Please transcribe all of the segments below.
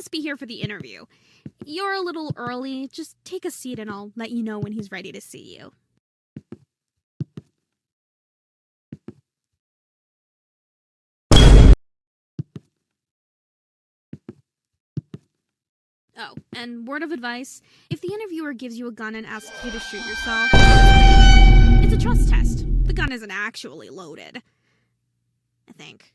must be here for the interview. You're a little early. Just take a seat and I'll let you know when he's ready to see you. Oh, and word of advice, if the interviewer gives you a gun and asks you to shoot yourself, it's a trust test. The gun isn't actually loaded. I think.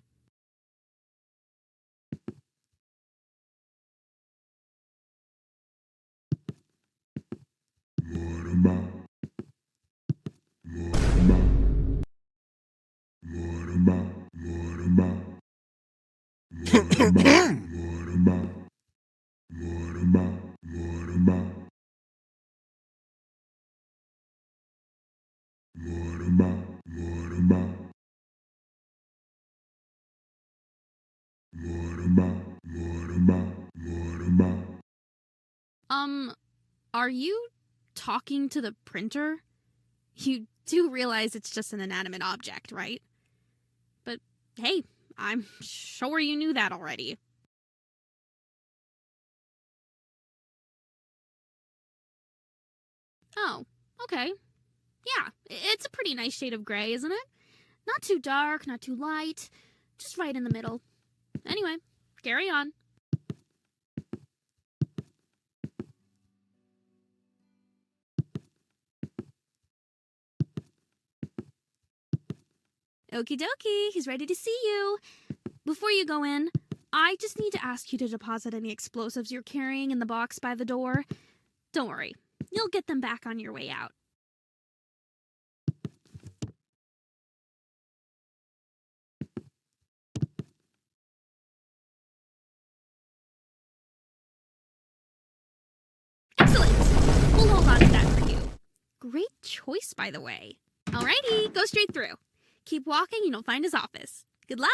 Are you talking to the printer? You do realize it's just an inanimate object, right? But hey, I'm sure you knew that already. Oh, okay. Yeah, it's a pretty nice shade of gray, isn't it? Not too dark, not too light, just right in the middle. Anyway, carry on. Okie dokie, he's ready to see you. Before you go in, I just need to ask you to deposit any explosives you're carrying in the box by the door. Don't worry, you'll get them back on your way out. Excellent! We'll hold on to that for you. Great choice, by the way. Alrighty, go straight through. Keep walking and you'll find his office. Good luck!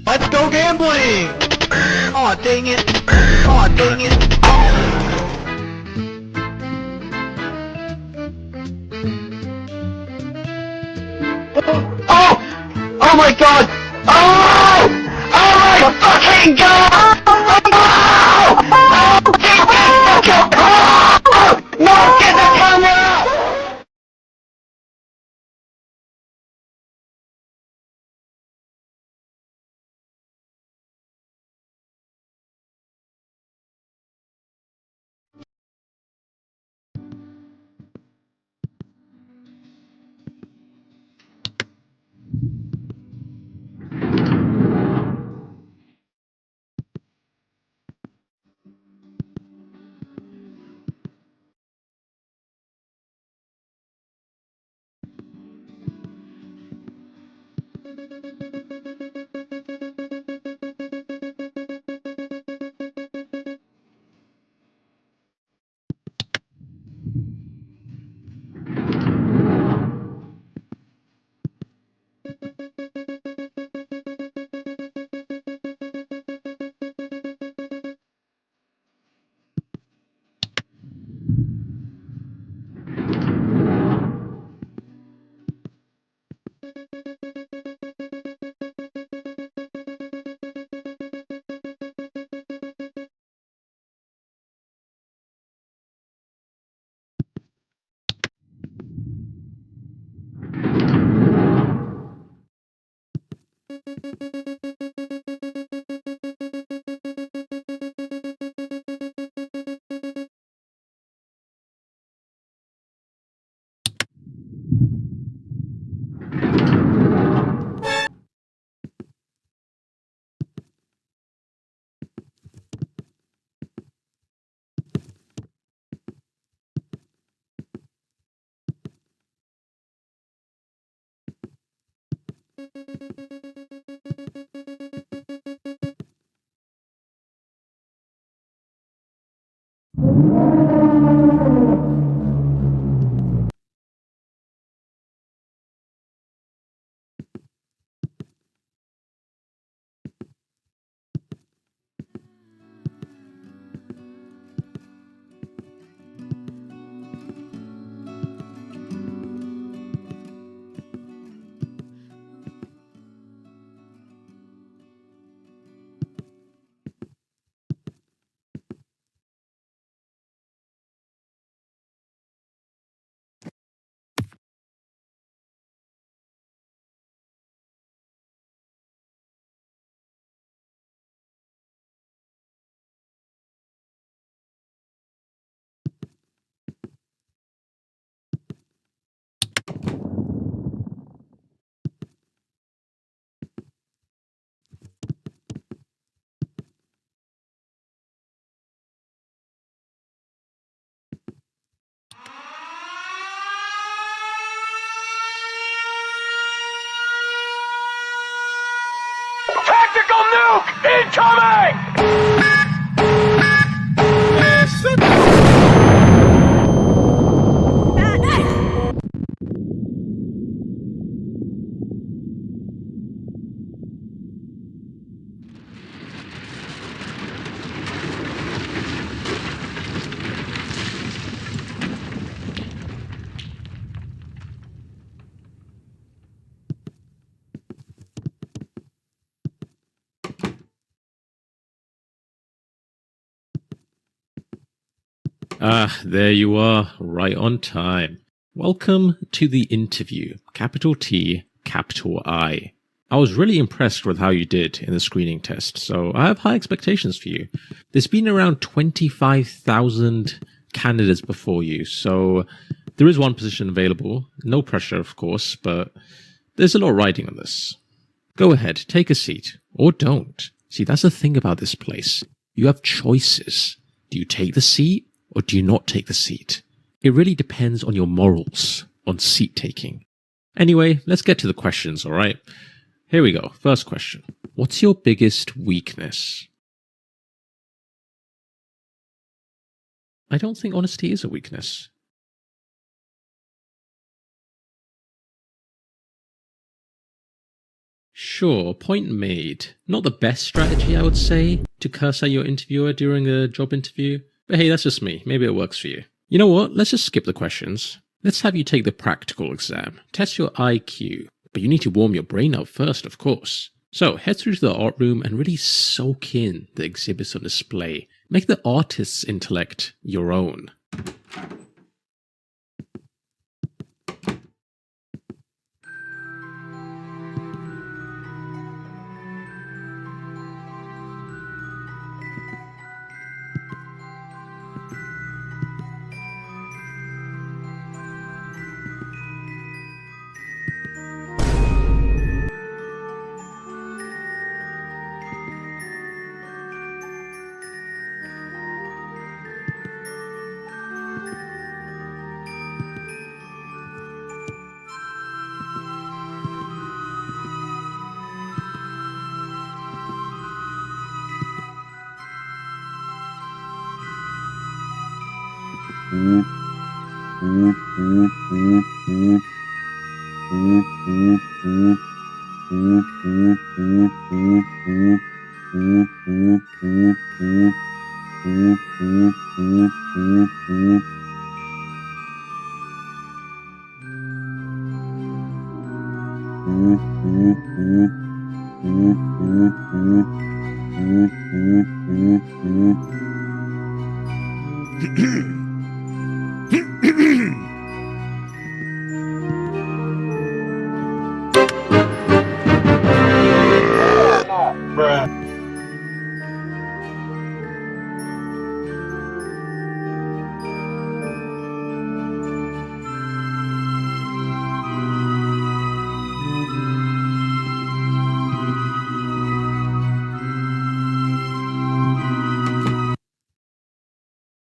Let's go gambling! Aw, dang it! Aw, dang it! Oh! Oh my god! Oh! Oh my fucking god! Oh! Oh! No, get the camera! Tactical nuke incoming! Ah, there you are, right on time. Welcome to the interview, capital T, capital I. I was really impressed with how you did in the screening test, so I have high expectations for you. There's been around 25,000 candidates before you, so there is one position available. No pressure, of course, but there's a lot riding on this. Go ahead, take a seat, or don't. See, that's the thing about this place. You have choices. Do you take the seat? Or do you not take the seat? It really depends on your morals on seat taking. Anyway, let's get to the questions, alright? Here we go. First question. What's your biggest weakness? I don't think honesty is a weakness. Sure, point made. Not the best strategy, I would say, to curse at your interviewer during a job interview. But hey, that's just me. Maybe it works for you. You know what? Let's just skip the questions. Let's have you take the practical exam. Test your IQ. But you need to warm your brain up first, of course. So head through to the art room and really soak in the exhibits on display. Make the artist's intellect your own.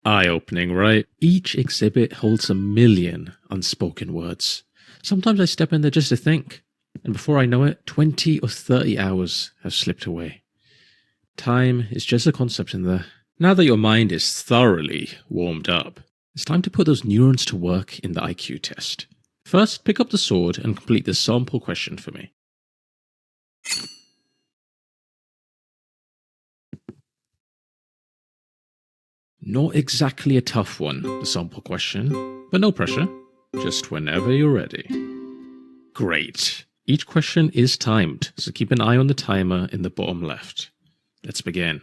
Eye-opening, right? Each exhibit holds a million unspoken words. Sometimes I step in there just to think, and before I know it, 20 or 30 hours have slipped away. Time is just a concept in there. Now that your mind is thoroughly warmed up, it's time to put those neurons to work in the IQ test. First, pick up the sword and complete the sample question for me. Not exactly a tough one, the sample question, but no pressure, just whenever you're ready. Great. Each question is timed, so keep an eye on the timer in the bottom left. Let's begin.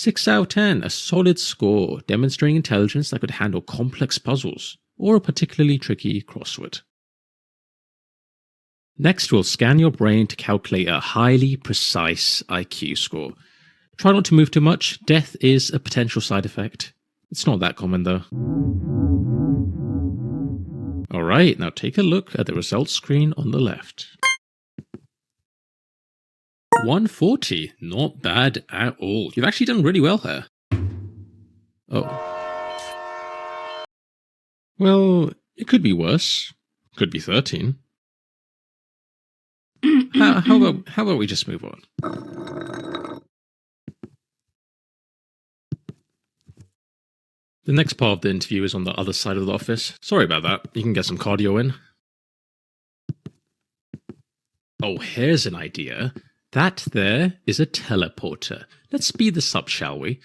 6 out of 10, a solid score, demonstrating intelligence that could handle complex puzzles, or a particularly tricky crossword. Next, we'll scan your brain to calculate a highly precise IQ score. Try not to move too much, death is a potential side effect. It's not that common though. Alright, now take a look at the results screen on the left. 140, not bad at all. You've actually done really well here. Oh. Well, it could be worse. Could be 13. How about we just move on? The next part of the interview is on the other side of the office. Sorry about that. You can get some cardio in. Oh, here's an idea. That there is a teleporter. Let's speed this up, shall we?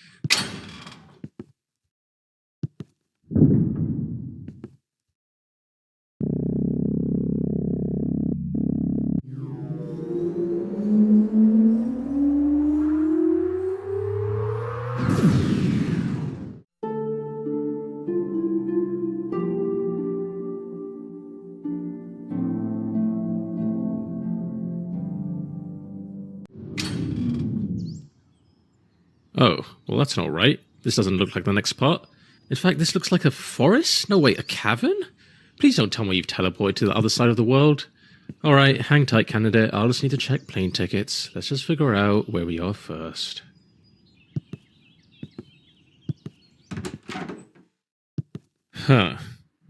Oh, well that's not right. This doesn't look like the next part. In fact, this looks like a forest? No, wait, a cavern? Please don't tell me you've teleported to the other side of the world. Alright, hang tight, candidate. I'll just need to check plane tickets. Let's just figure out where we are first. Huh.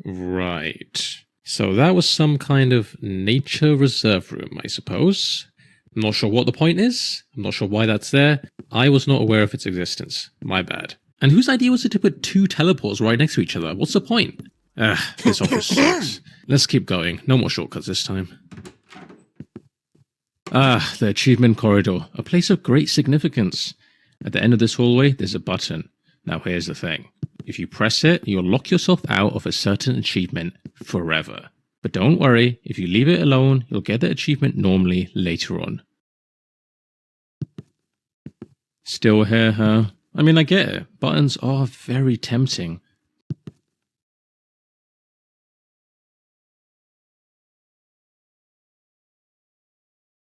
Right. So that was some kind of nature reserve room, I suppose. I'm not sure what the point is. I'm not sure why that's there. I was not aware of its existence. My bad. And whose idea was it to put two teleports right next to each other? What's the point? This office sucks. Let's keep going. No more shortcuts this time. The achievement corridor. A place of great significance. At the end of this hallway, there's a button. Now here's the thing. If you press it, you'll lock yourself out of a certain achievement forever. But don't worry, if you leave it alone, you'll get the achievement normally later on. Still here, huh? I mean, I get it. Buttons are very tempting.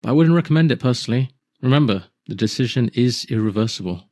But I wouldn't recommend it personally. Remember, the decision is irreversible.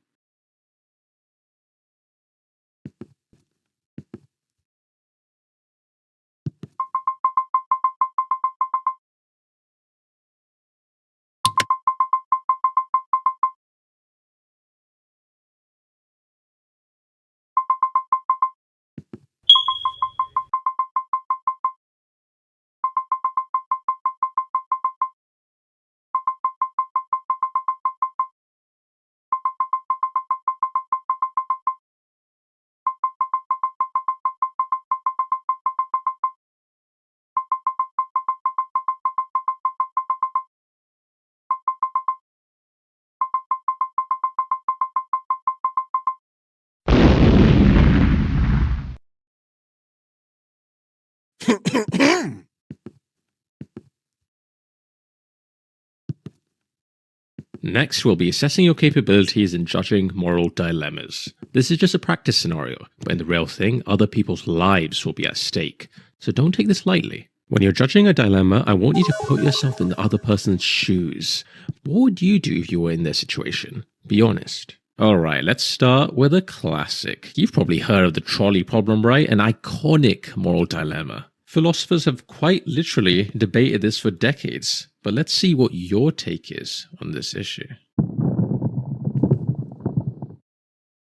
Next, we'll be assessing your capabilities in judging moral dilemmas. This is just a practice scenario, but in the real thing, other people's lives will be at stake, so don't take this lightly. When you're judging a dilemma, I want you to put yourself in the other person's shoes. What would you do if you were in their situation? Be honest. Alright, let's start with a classic. You've probably heard of the trolley problem, right? An iconic moral dilemma. Philosophers have quite literally debated this for decades, but let's see what your take is on this issue.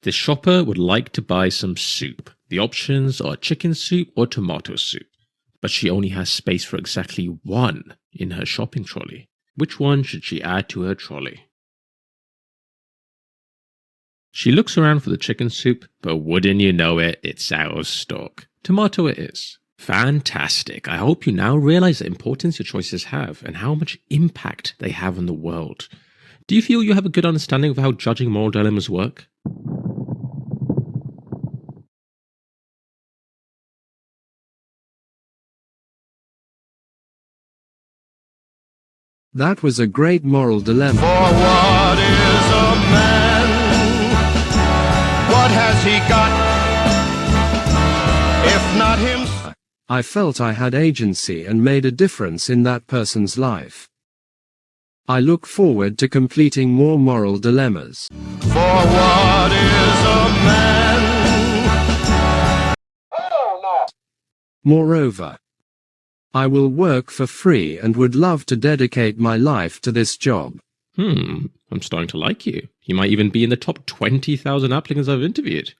The shopper would like to buy some soup. The options are chicken soup or tomato soup, but she only has space for exactly one in her shopping trolley. Which one should she add to her trolley? She looks around for the chicken soup, but wouldn't you know it, it's out of stock. Tomato it is. Fantastic. I hope you now realize the importance your choices have and how much impact they have on the world. Do you feel you have a good understanding of how judging moral dilemmas work? That was a great moral dilemma. For what is a man? What has he got? If not him. I felt I had agency and made a difference in that person's life. I look forward to completing more moral dilemmas. For what is a man? Moreover, I will work for free and would love to dedicate my life to this job. I'm starting to like you. You might even be in the top 20,000 applicants I've interviewed.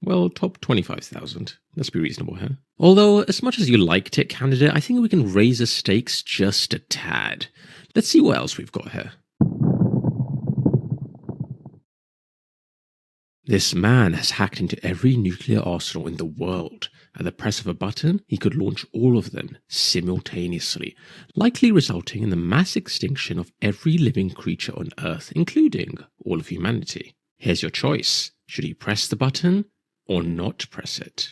Well, top 25,000. Let's be reasonable here. Although, as much as you liked it, candidate, I think we can raise the stakes just a tad. Let's see what else we've got here. This man has hacked into every nuclear arsenal in the world. At the press of a button, he could launch all of them simultaneously, likely resulting in the mass extinction of every living creature on Earth, including all of humanity. Here's your choice. Should he press the button or not press it?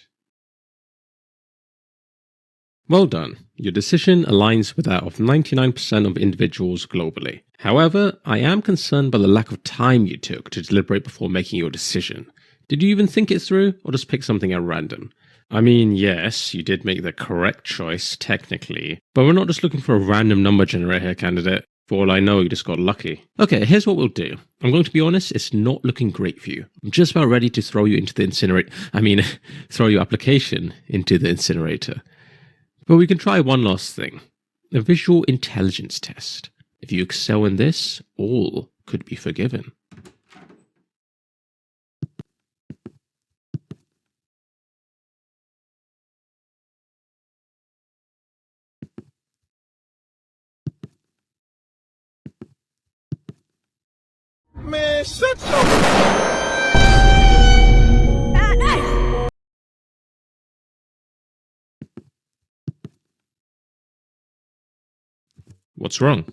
Well done. Your decision aligns with that of 99% of individuals globally. However, I am concerned by the lack of time you took to deliberate before making your decision. Did you even think it through, or just pick something at random? I mean, yes, you did make the correct choice, technically, but we're not just looking for a random number generator here, candidate. For all I know, you just got lucky. Okay, here's what we'll do. I'm going to be honest, it's not looking great for you. I'm just about ready to throw you into the incinerator. Throw your application into the incinerator. But we can try one last thing. A visual intelligence test. If you excel in this, all could be forgiven. Man, shut your... What's wrong?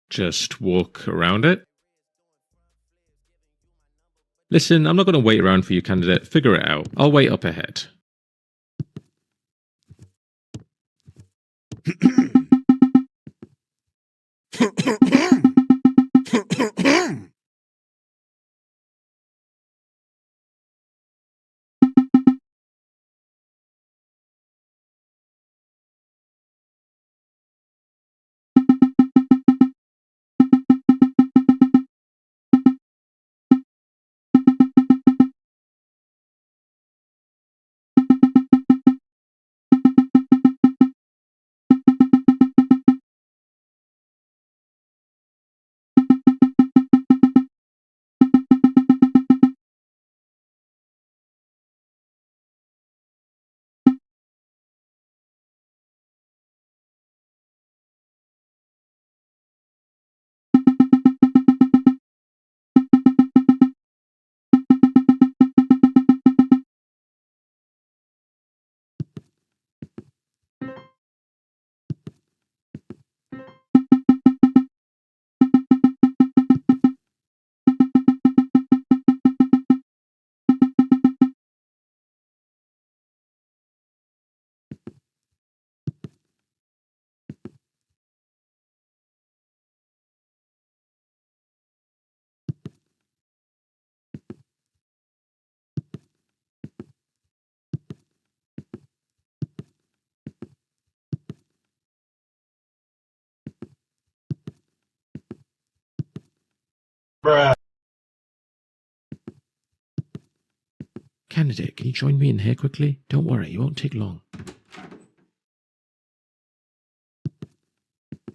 Just walk around it? Listen, I'm not going to wait around for you, candidate. Figure it out. I'll wait up ahead. Bruh. Candidate, can you join me in here quickly? Don't worry, it won't take long.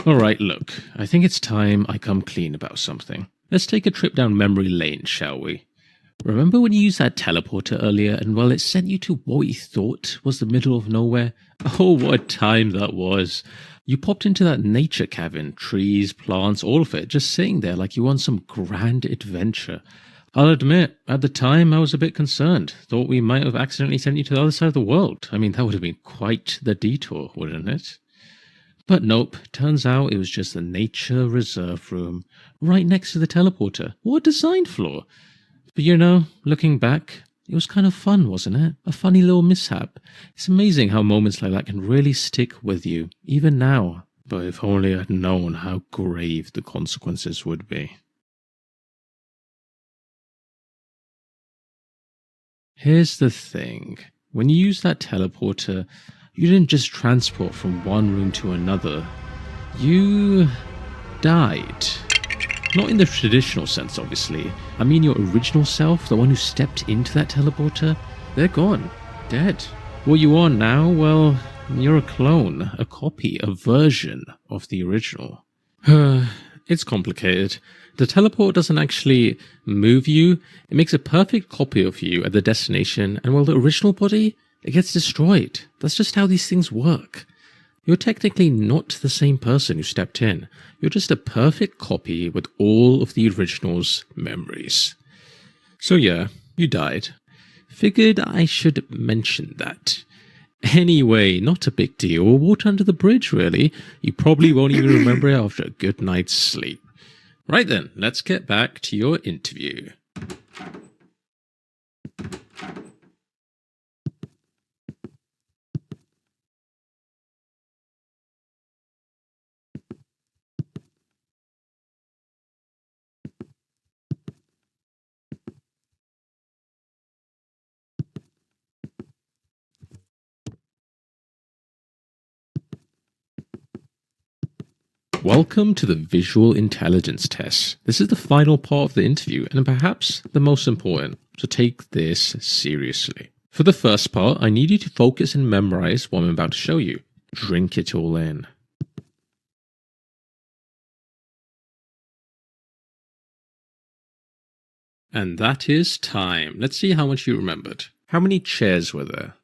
Alright, look, I think it's time I come clean about something. Let's take a trip down memory lane, shall we? Remember when you used that teleporter earlier and, well, it sent you to what you thought was the middle of nowhere? Oh, what a time that was. You popped into that nature cavern, trees, plants, all of it, just sitting there like you were on some grand adventure. I'll admit, at the time I was a bit concerned. Thought we might have accidentally sent you to the other side of the world. I mean, that would have been quite the detour, wouldn't it? But nope, turns out it was just the nature reserve room, right next to the teleporter. What a design flaw! But you know, looking back, it was kind of fun, wasn't it? A funny little mishap. It's amazing how moments like that can really stick with you, even now. But if only I'd known how grave the consequences would be. Here's the thing. When you use that teleporter, you didn't just transport from one room to another. You died. Not in the traditional sense, obviously. I mean your original self, the one who stepped into that teleporter, they're gone. Dead. What you are now, well, you're a clone, a copy, a version of the original. It's complicated. The teleport doesn't actually move you, it makes a perfect copy of you at the destination, and while the original body, it gets destroyed. That's just how these things work. You're technically not the same person who stepped in. You're just a perfect copy with all of the original's memories. So yeah, you died. Figured I should mention that. Anyway, not a big deal. Water under the bridge, really. You probably won't even remember it after a good night's sleep. Right then, let's get back to your interview. Welcome to the visual intelligence test. This is the final part of the interview and perhaps the most important, so take this seriously. For the first part, I need you to focus and memorize what I'm about to show you. Drink it all in. And that is time. Let's see how much you remembered. How many chairs were there?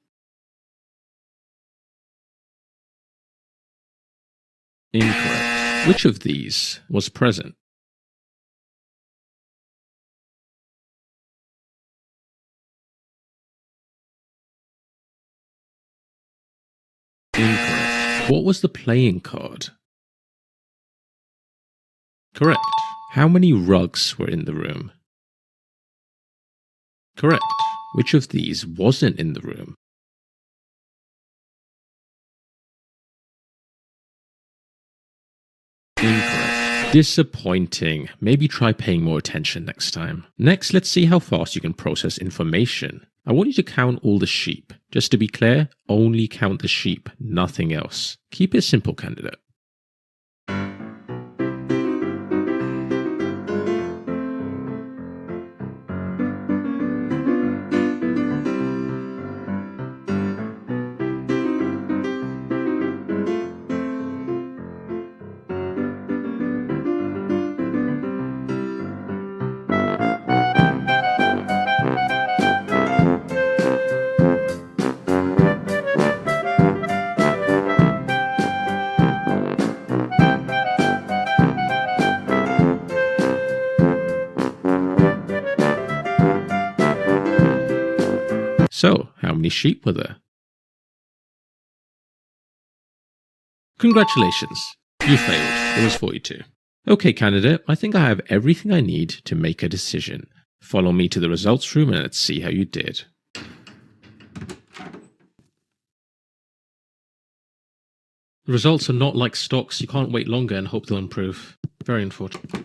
Incorrect. Which of these was present? Incorrect. What was the playing card? Correct. How many rugs were in the room? Correct. Which of these wasn't in the room? Incorrect. Disappointing. Maybe try paying more attention next time. Next, let's see how fast you can process information. I want you to count all the sheep. Just to be clear, only count the sheep, nothing else. Keep it simple, candidate. So, how many sheep were there? Congratulations, you failed. It was 42. Okay, candidate, I think I have everything I need to make a decision. Follow me to the results room and let's see how you did. The results are not like stocks. You can't wait longer and hope they'll improve. Very unfortunate.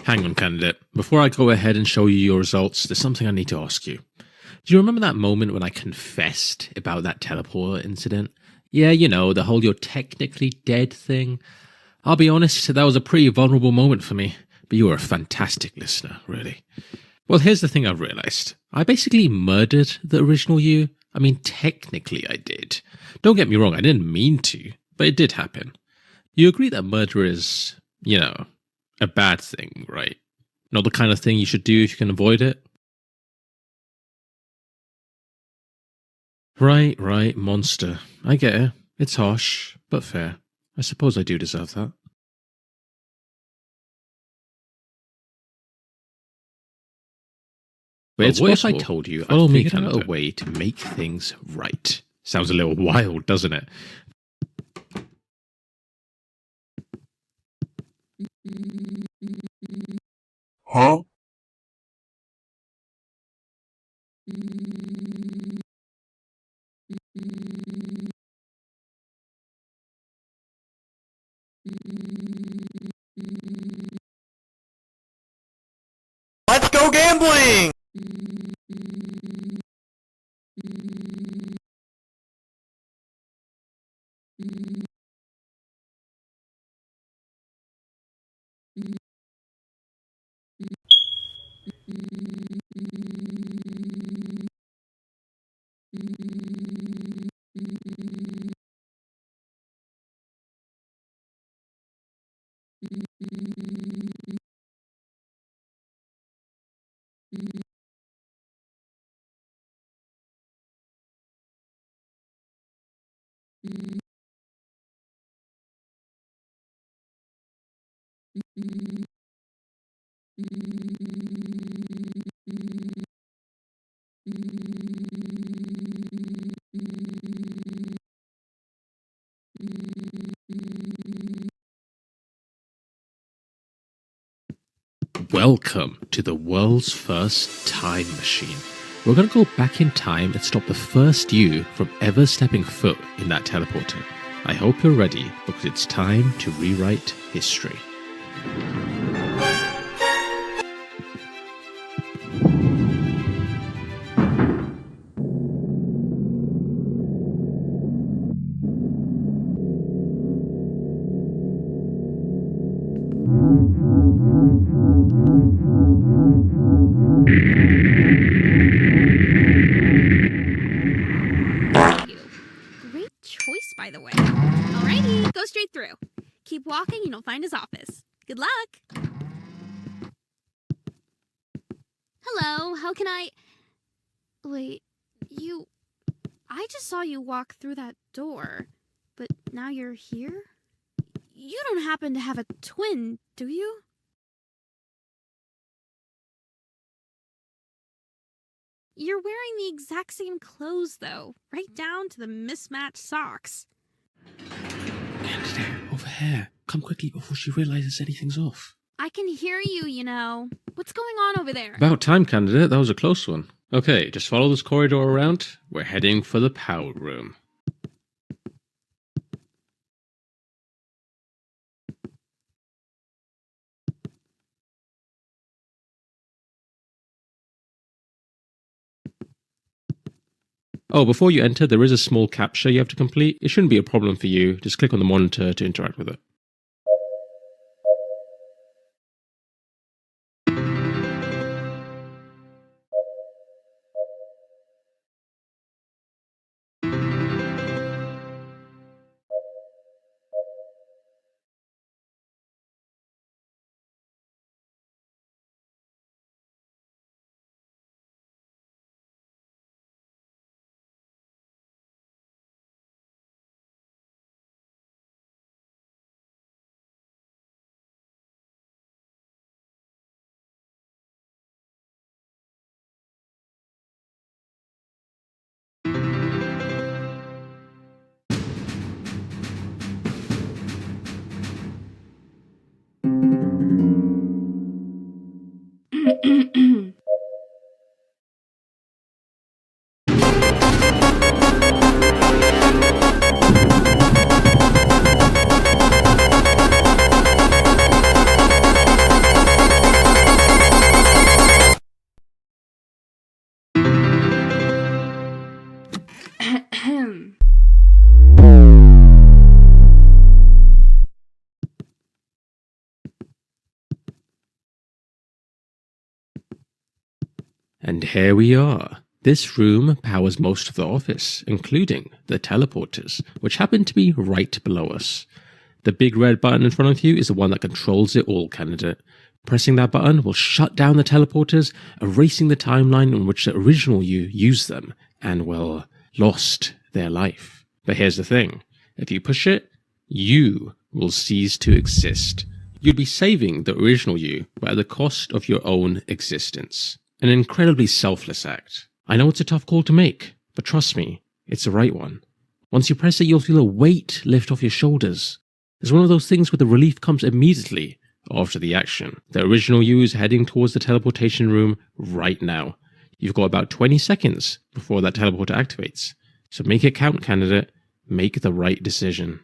Hang on, candidate. Before I go ahead and show you your results, there's something I need to ask you. Do you remember that moment when I confessed about that teleporter incident? Yeah, you know, the whole "you're technically dead" thing. I'll be honest, that was a pretty vulnerable moment for me, but you were a fantastic listener, really. Well, here's the thing I've realized. I basically murdered the original you. I mean, technically I did. Don't get me wrong, I didn't mean to, but it did happen. You agree that murder is, you know, a bad thing, right? Not the kind of thing you should do if you can avoid it? Right, monster. I get it. It's harsh, but fair. I suppose I do deserve that. But what if I told you I figured out a way to make things right? Sounds a little wild, doesn't it? Huh? Let's go gambling! Welcome to the world's first time machine. We're going to go back in time and stop the first you from ever stepping foot in that teleporter. I hope you're ready, because it's time to rewrite history. Great choice, by the way. Alrighty, go straight through. Keep walking and you'll find his office. Good luck. Hello, how can I... Wait, I just saw you walk through that door, but now you're here? You don't happen to have a twin, do you? You're wearing the exact same clothes, though, right down to the mismatched socks. Candidate, over here. Come quickly before she realizes anything's off. I can hear you, you know. What's going on over there? About time, candidate. That was a close one. Okay, just follow this corridor around. We're heading for the power room. Oh, before you enter, there is a small captcha you have to complete. It shouldn't be a problem for you. Just click on the monitor to interact with it. And here we are. This room powers most of the office, including the teleporters, which happen to be right below us. The big red button in front of you is the one that controls it all, candidate. Pressing that button will shut down the teleporters, erasing the timeline in which the original you used them, and, well, lost their life. But here's the thing. If you push it, you will cease to exist. You'd be saving the original you, but at the cost of your own existence. An incredibly selfless act. I know it's a tough call to make, but trust me, it's the right one. Once you press it, you'll feel a weight lift off your shoulders. It's one of those things where the relief comes immediately after the action. The original you is heading towards the teleportation room right now. You've got about 20 seconds before that teleporter activates. So make it count, candidate. Make the right decision.